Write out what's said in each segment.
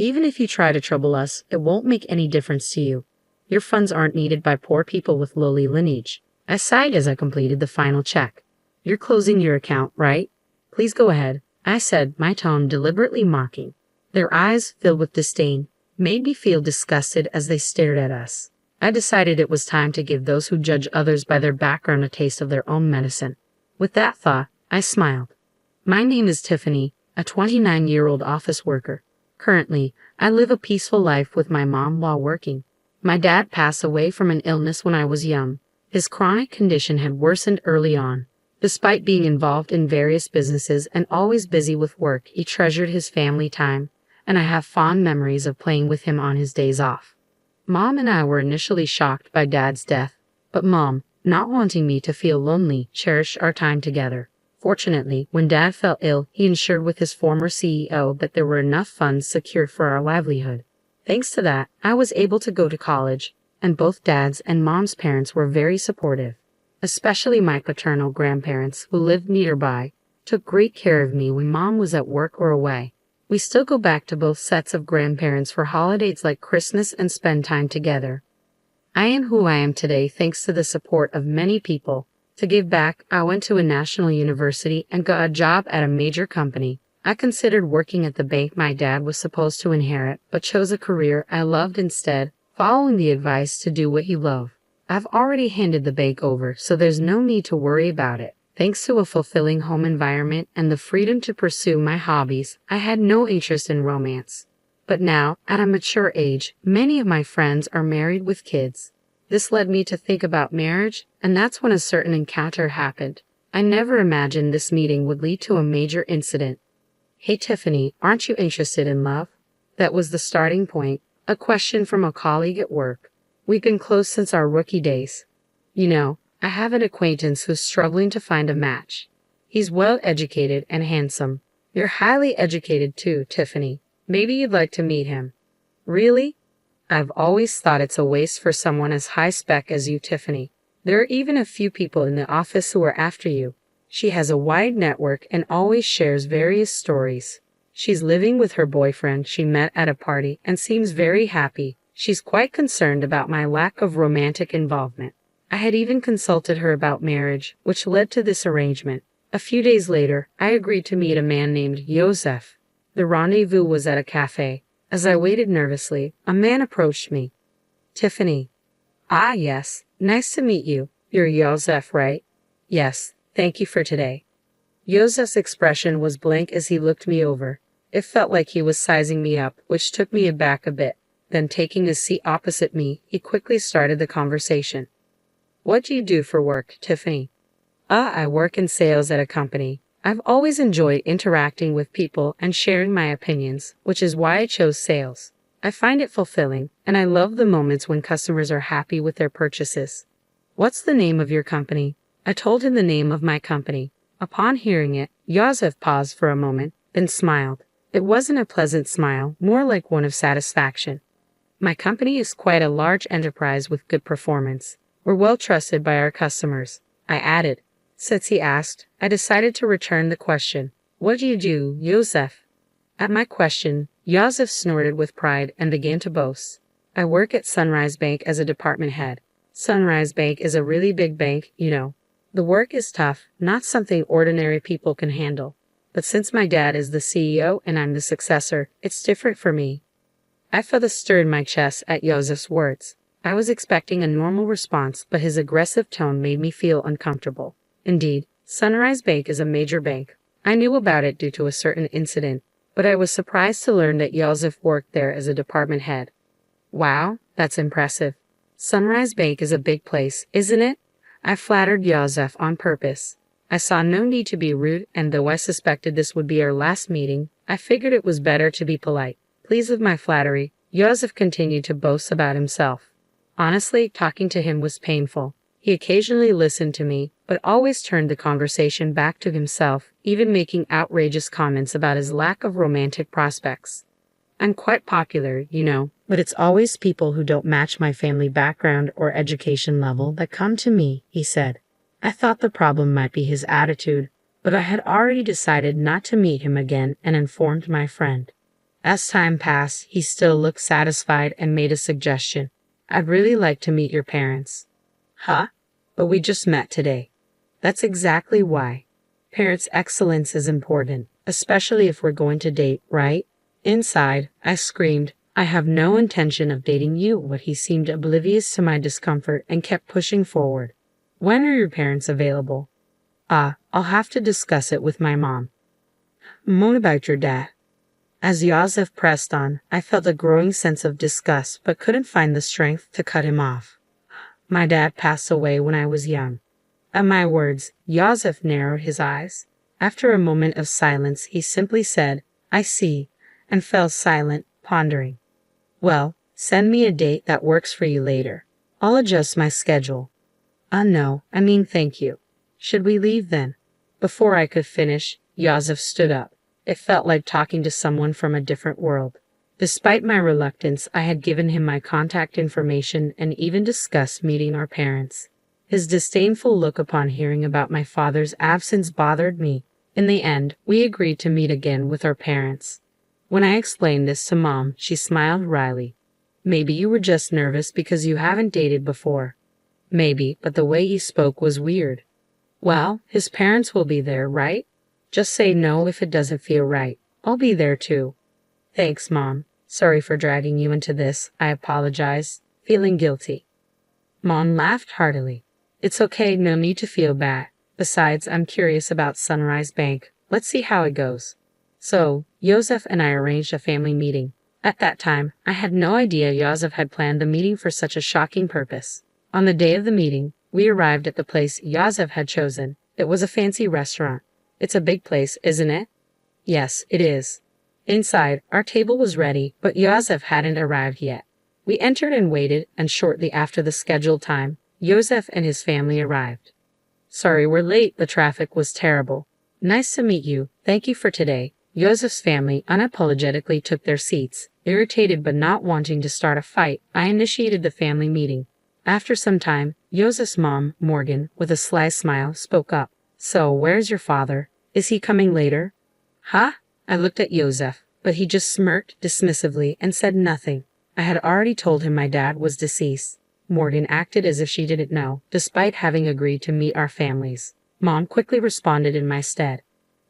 Even if you try to trouble us, it won't make any difference to you. Your funds aren't needed by poor people with lowly lineage. I sighed as I completed the final check. You're closing your account, right? Please go ahead, I said, my tone deliberately mocking. Their eyes, filled with disdain, made me feel disgusted as they stared at us. I decided it was time to give those who judge others by their background a taste of their own medicine. With that thought, I smiled. My name is Tiffany, a 29-year-old office worker. Currently, I live a peaceful life with my mom while working. My dad passed away from an illness when I was young. His chronic condition had worsened early on. Despite being involved in various businesses and always busy with work, he treasured his family time, and I have fond memories of playing with him on his days off. Mom and I were initially shocked by Dad's death, but Mom, not wanting me to feel lonely, cherished our time together. Fortunately, when Dad fell ill, he ensured with his former CEO that there were enough funds secured for our livelihood. Thanks to that, I was able to go to college, and both Dad's and Mom's parents were very supportive. Especially my paternal grandparents, who lived nearby, took great care of me when Mom was at work or away. We still go back to both sets of grandparents for holidays like Christmas and spend time together. I am who I am today thanks to the support of many people. To give back, I went to a national university and got a job at a major company. I considered working at the bank my dad was supposed to inherit, but chose a career I loved instead, following the advice to do what you love. I've already handed the bank over, so there's no need to worry about it. Thanks to a fulfilling home environment and the freedom to pursue my hobbies, I had no interest in romance. But now, at a mature age, many of my friends are married with kids. This led me to think about marriage, and that's when a certain encounter happened. I never imagined this meeting would lead to a major incident. Hey Tiffany, aren't you interested in love? That was the starting point, a question from a colleague at work. We've been close since our rookie days. You know, I have an acquaintance who's struggling to find a match. He's well educated and handsome. You're highly educated too, Tiffany. Maybe you'd like to meet him. Really? I've always thought it's a waste for someone as high spec as you, Tiffany. There are even a few people in the office who are after you. She has a wide network and always shares various stories. She's living with her boyfriend she met at a party and seems very happy. She's quite concerned about my lack of romantic involvement. I had even consulted her about marriage, which led to this arrangement. A few days later, I agreed to meet a man named Joseph. The rendezvous was at a cafe. As I waited nervously, a man approached me. Tiffany. Ah, yes. Nice to meet you. You're Joseph, right? Yes. Thank you for today. Joseph's expression was blank as he looked me over. It felt like he was sizing me up, which took me aback a bit. Then taking a seat opposite me, he quickly started the conversation. What do you do for work, Tiffany? I work in sales at a company. I've always enjoyed interacting with people and sharing my opinions, which is why I chose sales. I find it fulfilling, and I love the moments when customers are happy with their purchases. What's the name of your company? I told him the name of my company. Upon hearing it, Joseph paused for a moment, then smiled. It wasn't a pleasant smile, more like one of satisfaction. My company is quite a large enterprise with good performance. We're well trusted by our customers, I added. Since he asked, I decided to return the question. What do you do, Joseph? At my question, Joseph snorted with pride and began to boast. I work at Sunrise Bank as a department head. Sunrise Bank is a really big bank, you know. The work is tough, not something ordinary people can handle. But since my dad is the CEO and I'm the successor, it's different for me. I felt a stir in my chest at Joseph's words. I was expecting a normal response, but his aggressive tone made me feel uncomfortable. Indeed, Sunrise Bank is a major bank. I knew about it due to a certain incident, but I was surprised to learn that Joseph worked there as a department head. Wow, that's impressive. Sunrise Bank is a big place, isn't it? I flattered Joseph on purpose. I saw no need to be rude, and though I suspected this would be our last meeting, I figured it was better to be polite. Pleased with my flattery, Joseph continued to boast about himself. Honestly, talking to him was painful. He occasionally listened to me, but always turned the conversation back to himself, even making outrageous comments about his lack of romantic prospects. I'm quite popular, you know, but it's always people who don't match my family background or education level that come to me, he said. I thought the problem might be his attitude, but I had already decided not to meet him again and informed my friend. As time passed, he still looked satisfied and made a suggestion. I'd really like to meet your parents. Huh? But we just met today. That's exactly why. Parents' excellence is important, especially if we're going to date, right? Inside, I screamed, I have no intention of dating you, but he seemed oblivious to my discomfort and kept pushing forward. When are your parents available? I'll have to discuss it with my mom. What about your dad? As Yosef pressed on, I felt a growing sense of disgust but couldn't find the strength to cut him off. My dad passed away when I was young. At my words, Yosef narrowed his eyes. After a moment of silence, he simply said, I see, and fell silent, pondering. Well, send me a date that works for you later. I'll adjust my schedule. No, thank you. Should we leave then? Before I could finish, Yosef stood up. It felt like talking to someone from a different world. Despite my reluctance, I had given him my contact information and even discussed meeting our parents. His disdainful look upon hearing about my father's absence bothered me. In the end, we agreed to meet again with our parents. When I explained this to Mom, she smiled wryly. Maybe you were just nervous because you haven't dated before. Maybe, but the way he spoke was weird. Well, his parents will be there, right? Just say no if it doesn't feel right. I'll be there too. Thanks, Mom. Sorry for dragging you into this, I apologized, feeling guilty. Mom laughed heartily. It's okay, no need to feel bad. Besides, I'm curious about Sunrise Bank. Let's see how it goes. So, Yosef and I arranged a family meeting. At that time, I had no idea Yosef had planned the meeting for such a shocking purpose. On the day of the meeting, we arrived at the place Yosef had chosen. It was a fancy restaurant. It's a big place, isn't it? Yes, it is. Inside, our table was ready, but Yosef hadn't arrived yet. We entered and waited, and shortly after the scheduled time, Yosef and his family arrived. Sorry we're late, the traffic was terrible. Nice to meet you, thank you for today. Yosef's family unapologetically took their seats. Irritated but not wanting to start a fight, I initiated the family meeting. After some time, Yosef's mom, Morgan, with a sly smile, spoke up. So, where's your father? Is he coming later? Huh? I looked at Yosef, but he just smirked dismissively and said nothing. I had already told him my dad was deceased. Morgan acted as if she didn't know, despite having agreed to meet our families. Mom quickly responded in my stead.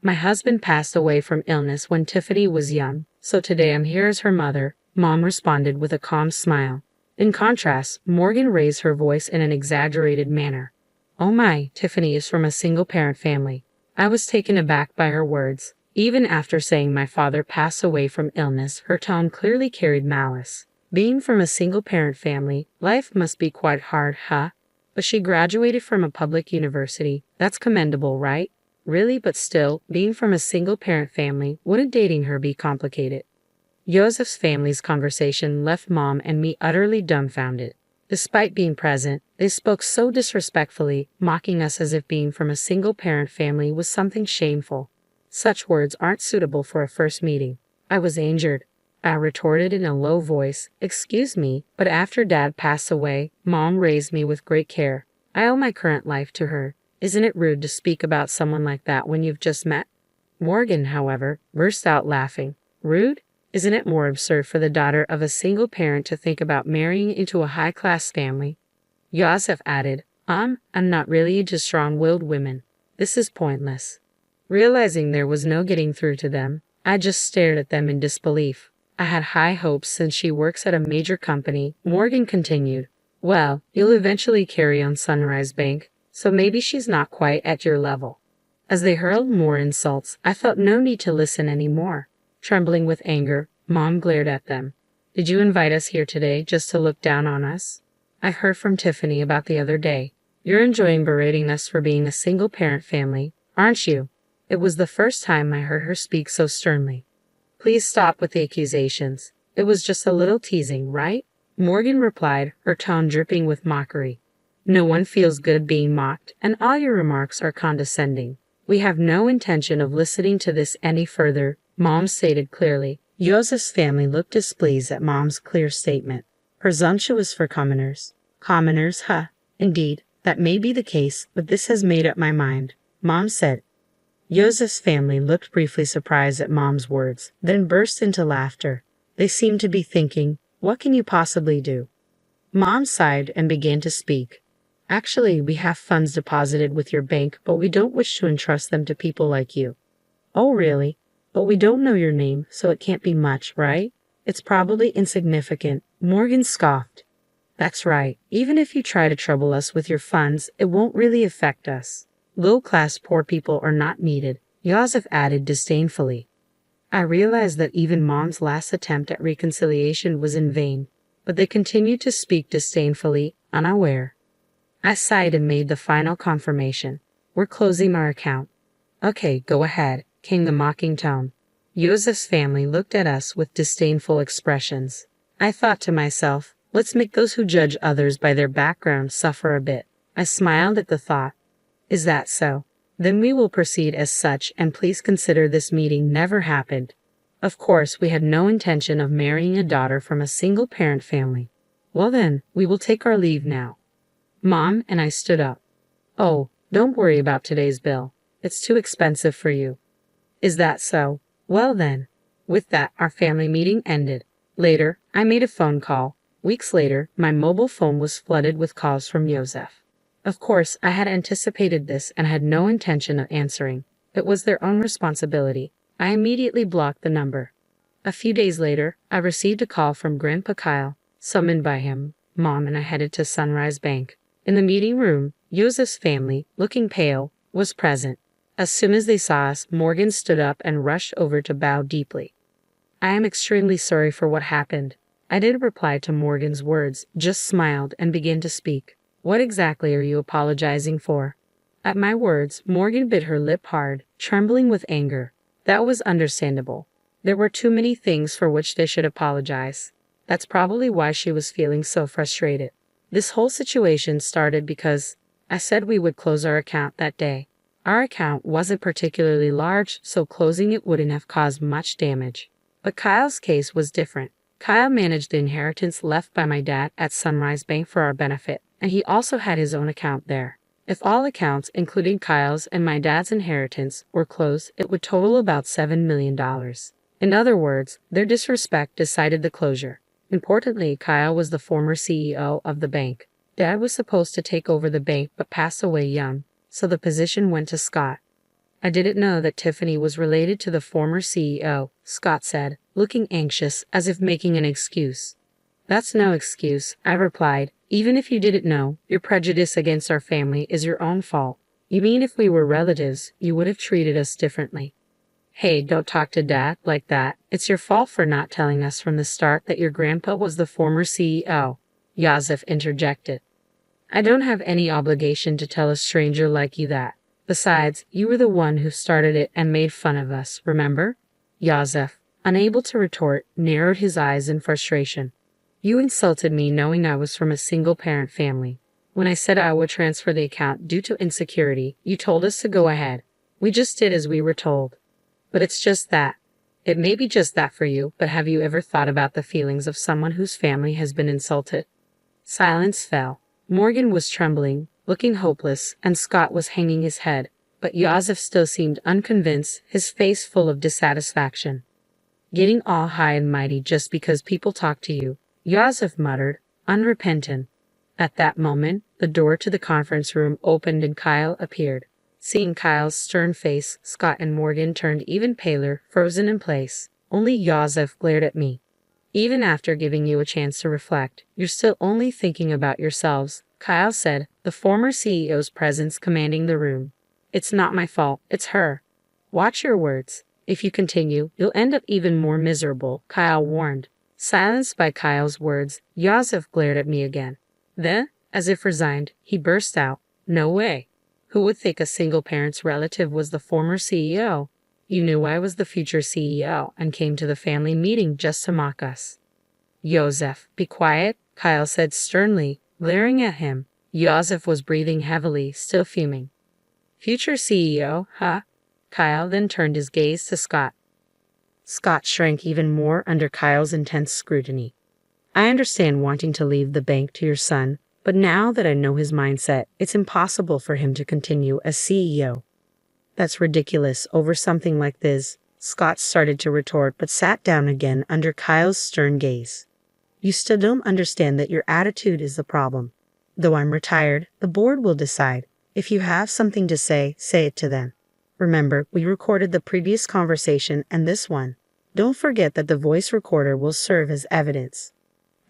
My husband passed away from illness when Tiffany was young, so today I'm here as her mother, Mom responded with a calm smile. In contrast, Morgan raised her voice in an exaggerated manner. Oh my, Tiffany is from a single-parent family. I was taken aback by her words. Even after saying my father passed away from illness, her tone clearly carried malice. Being from a single-parent family, life must be quite hard, huh? But she graduated from a public university. That's commendable, right? Really, but still, being from a single-parent family, wouldn't dating her be complicated? Yosef's family's conversation left Mom and me utterly dumbfounded. Despite being present, they spoke so disrespectfully, mocking us as if being from a single-parent family was something shameful. Such words aren't suitable for a first meeting. I was injured. I retorted in a low voice, excuse me, but after Dad passed away, Mom raised me with great care. I owe my current life to her. Isn't it rude to speak about someone like that when you've just met? Morgan, however, burst out laughing. Rude? Isn't it more absurd for the daughter of a single parent to think about marrying into a high-class family? Yosef added, I'm not really into strong-willed women. This is pointless. Realizing there was no getting through to them, I just stared at them in disbelief. I had high hopes since she works at a major company. Morgan continued, well, you'll eventually carry on Sunrise Bank, so maybe she's not quite at your level. As they hurled more insults, I felt no need to listen anymore. Trembling with anger, Mom glared at them. Did you invite us here today just to look down on us? I heard from Tiffany about the other day. You're enjoying berating us for being a single-parent family, aren't you? It was the first time I heard her speak so sternly. Please stop with the accusations. It was just a little teasing, right? Morgan replied, her tone dripping with mockery. No one feels good being mocked, and all your remarks are condescending. We have no intention of listening to this any further, Mom stated clearly. Yosef's family looked displeased at Mom's clear statement. Presumptuous for commoners. Commoners, huh? Indeed, that may be the case, but this has made up my mind, Mom said. Joseph's family looked briefly surprised at Mom's words, then burst into laughter. They seemed to be thinking, what can you possibly do? Mom sighed and began to speak. Actually, we have funds deposited with your bank, but we don't wish to entrust them to people like you. Oh, really? But we don't know your name, so it can't be much, right? It's probably insignificant. Morgan scoffed. That's right. Even if you try to trouble us with your funds, it won't really affect us. Low-class poor people are not needed, Joseph added disdainfully. I realized that even Mom's last attempt at reconciliation was in vain, but they continued to speak disdainfully, unaware. I sighed and made the final confirmation. We're closing our account. Okay, go ahead, came the mocking tone. Joseph's family looked at us with disdainful expressions. I thought to myself, let's make those who judge others by their background suffer a bit. I smiled at the thought. Is that so? Then we will proceed as such, and please consider this meeting never happened. Of course, we had no intention of marrying a daughter from a single-parent family. Well then, we will take our leave now. Mom and I stood up. Oh, don't worry about today's bill. It's too expensive for you. Is that so? Well then. With that, our family meeting ended. Later, I made a phone call. Weeks later, my mobile phone was flooded with calls from Joseph. Of course, I had anticipated this and had no intention of answering. It was their own responsibility. I immediately blocked the number. A few days later, I received a call from Grandpa Kyle. Summoned by him, Mom and I headed to Sunrise Bank. In the meeting room, Joseph's family, looking pale, was present. As soon as they saw us, Morgan stood up and rushed over to bow deeply. I am extremely sorry for what happened. I didn't reply to Morgan's words, just smiled and began to speak. What exactly are you apologizing for? At my words, Morgan bit her lip hard, trembling with anger. That was understandable. There were too many things for which they should apologize. That's probably why she was feeling so frustrated. This whole situation started because I said we would close our account that day. Our account wasn't particularly large, so closing it wouldn't have caused much damage. But Kyle's case was different. Kyle managed the inheritance left by my dad at Sunrise Bank for our benefit, and he also had his own account there. If all accounts, including Kyle's and my dad's inheritance, were closed, it would total about $7 million. In other words, their disrespect decided the closure. Importantly, Kyle was the former CEO of the bank. Dad was supposed to take over the bank but passed away young, so the position went to Scott. I didn't know that Tiffany was related to the former CEO, Scott said, looking anxious as if making an excuse. That's no excuse, I replied. Even if you didn't know, your prejudice against our family is your own fault. You mean if we were relatives, you would have treated us differently. Hey, don't talk to Dad like that. It's your fault for not telling us from the start that your grandpa was the former CEO, Joseph interjected. I don't have any obligation to tell a stranger like you that. Besides, you were the one who started it and made fun of us, remember? Joseph, unable to retort, narrowed his eyes in frustration. You insulted me knowing I was from a single-parent family. When I said I would transfer the account due to insecurity, you told us to go ahead. We just did as we were told. But it's just that. It may be just that for you, but have you ever thought about the feelings of someone whose family has been insulted? Silence fell. Morgan was trembling, looking hopeless, and Scott was hanging his head, but Joseph still seemed unconvinced, his face full of dissatisfaction. Getting all high and mighty just because people talk to you, Joseph muttered, unrepentant. At that moment, the door to the conference room opened and Kyle appeared. Seeing Kyle's stern face, Scott and Morgan turned even paler, frozen in place. Only Joseph glared at me. Even after giving you a chance to reflect, you're still only thinking about yourselves, Kyle said, the former CEO's presence commanding the room. It's not my fault, it's her. Watch your words. If you continue, you'll end up even more miserable, Kyle warned. Silenced by Kyle's words, Joseph glared at me again. Then, as if resigned, he burst out, No way. Who would think a single parent's relative was the former CEO? You knew I was the future CEO and came to the family meeting just to mock us. Joseph, be quiet, Kyle said sternly, glaring at him. Joseph was breathing heavily, still fuming. Future CEO, huh? Kyle then turned his gaze to Scott. Scott shrank even more under Kyle's intense scrutiny. I understand wanting to leave the bank to your son, but now that I know his mindset, it's impossible for him to continue as CEO. That's ridiculous. Over something like this, Scott started to retort but sat down again under Kyle's stern gaze. You still don't understand that your attitude is the problem. Though I'm retired, the board will decide. If you have something to say it to them. Remember, we recorded the previous conversation and this one. Don't forget that the voice recorder will serve as evidence.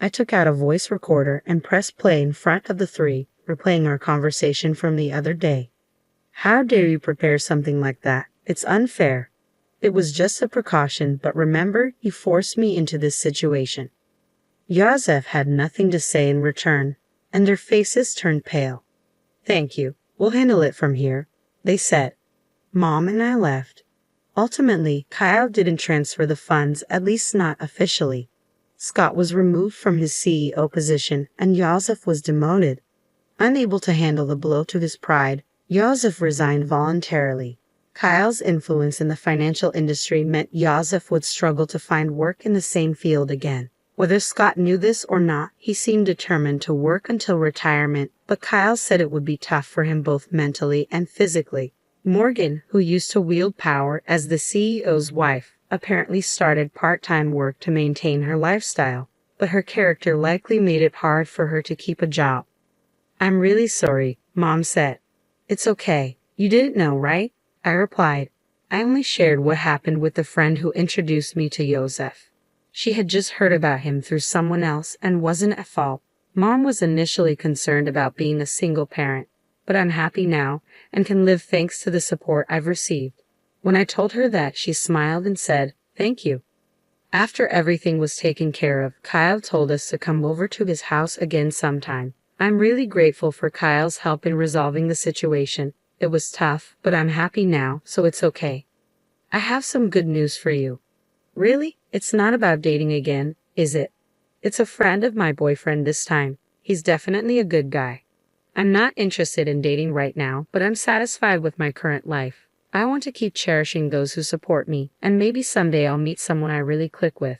I took out a voice recorder and pressed play in front of the three, replaying our conversation from the other day. How dare you prepare something like that? It's unfair. It was just a precaution, but remember, you forced me into this situation. Yosef had nothing to say in return, and their faces turned pale. Thank you. We'll handle it from here, they said. Mom and I left. Ultimately, Kyle didn't transfer the funds, at least not officially. Scott was removed from his CEO position, and Yosef was demoted. Unable to handle the blow to his pride, Yosef resigned voluntarily. Kyle's influence in the financial industry meant Yosef would struggle to find work in the same field again. Whether Scott knew this or not, he seemed determined to work until retirement, but Kyle said it would be tough for him both mentally and physically. Morgan, who used to wield power as the CEO's wife, apparently started part-time work to maintain her lifestyle, but her character likely made it hard for her to keep a job. I'm really sorry, Mom said. It's okay. You didn't know, right? I replied. I only shared what happened with the friend who introduced me to Yosef. She had just heard about him through someone else and wasn't at fault. Mom was initially concerned about being a single parent, but I'm happy now and can live thanks to the support I've received. When I told her that, she smiled and said, "Thank you." After everything was taken care of, Kyle told us to come over to his house again sometime. I'm really grateful for Kyle's help in resolving the situation. It was tough, but I'm happy now, so it's okay. I have some good news for you. Really? It's not about dating again, is it? It's a friend of my boyfriend this time. He's definitely a good guy. I'm not interested in dating right now, but I'm satisfied with my current life. I want to keep cherishing those who support me, and maybe someday I'll meet someone I really click with.